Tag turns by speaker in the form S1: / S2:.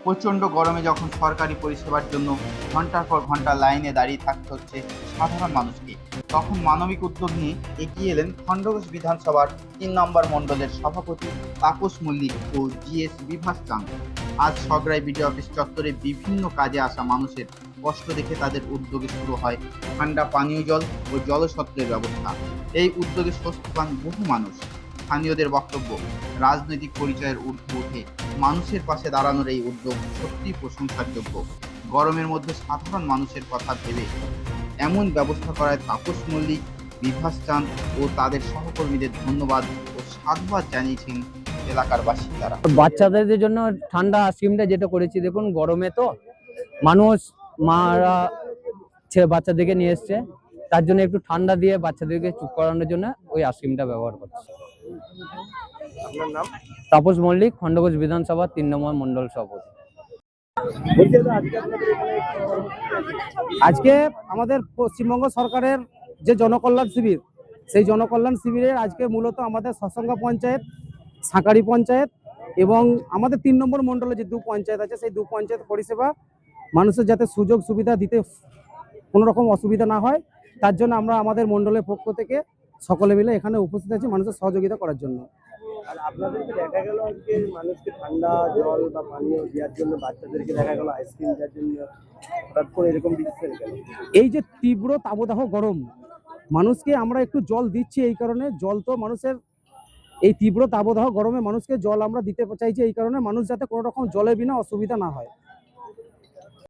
S1: প্রচণ্ড গরমে যখন সরকারি পরিষেবার জন্য ঘন্টার পর ঘন্টা লাইনে দাঁড়িয়ে থাকতে হচ্ছে সাধারণ মানুষকে, তখন মানবিক উদ্যোগ নিয়ে এগিয়ে এলেন খণ্ডঘোষ বিধানসভার ৩ নম্বর মণ্ডলের সভাপতি তাপস মল্লিক ও জিএস বিভাস চাঁদ। আজ সগড়াই বিডিও অফিস চত্বরে বিভিন্ন কাজে আসা মানুষের কষ্ট দেখে তাদের উদ্যোগে শুরু হয় ঠান্ডা পানীয় জল ও জলসত্রের ব্যবস্থা। এই উদ্যোগে স্বস্তি পান বহু মানুষ। স্থানীয়দের বক্তব্য, রাজনৈতিক পরিচয়ের ঊর্ধ্বে উঠে মানুষের পাশে দাঁড়ানোর এই উদ্যোগ সত্যিই প্রশংসার যোগ্য। গরমের মধ্যে সাধারণ মানুষের কথা ভেবে এমন ব্যবস্থা করায় তাপস মল্লিক, বিভাস চাঁদ ও তাদের সহকর্মীদের ধন্যবাদ ও সাধুবাদ জানিয়েছেন এলাকার বাসিন্দারা।
S2: বাচ্চাদের জন্য ঠান্ডা স্কিমটা যেটা করেছি, দেখুন গরমে তো মানুষ মারা বাচ্চাদেরকে নিয়ে এসছে, তার জন্য একটু ঠান্ডা দিয়ে বাচ্চাদেরকে চুপ করানোর জন্য ওই আইসক্রিমটা ব্যবহার করছে।
S3: আপনার নাম?
S2: তাপস মল্লিক, খণ্ডঘোষ বিধানসভা ৩ নম্বর মন্ডল সভাপতি।
S4: আজকে আমাদের পশ্চিমবঙ্গ সরকারের যে জনকল্যাণ শিবির, সেই জনকল্যাণ শিবিরের আজকে মূলত আমাদের সৎসঙ্গা পঞ্চায়েত, সাঁকারি পঞ্চায়েত এবং আমাদের ৩ নম্বর মণ্ডলে যে ২ পঞ্চায়েত আছে, সেই ২ পঞ্চায়েত পরিষেবা মানুষের যাতে সুযোগ সুবিধা দিতে কোনো রকম অসুবিধা না হয়, তার জন্য আমরা আমাদের মণ্ডলের পক্ষ থেকে সকলে মিলে এখানে উপস্থিত আছি মানুষের সহযোগিতা করার জন্য।
S3: আর আপনাদেরকে দেখা গেল আজকে মানুষকে ঠান্ডা জল বা পানীয় দেওয়ার জন্য, বাচ্চাদেরকে দেখা গেল আইসক্রিম দেওয়ার জন্য, হঠাৎ করে এরকম ডিসিশন কেন?
S4: এই যে তীব্র তাপদাহ গরম, মানুষকে আমরা একটু জল দিচ্ছি এই কারণে, জল তো মানুষের এই তীব্র তাপদাহ গরমে মানুষকে জল আমরা দিতে চাইছি এই কারণে, মানুষ যাতে কোনো রকম জলের বিনা অসুবিধা না হয়।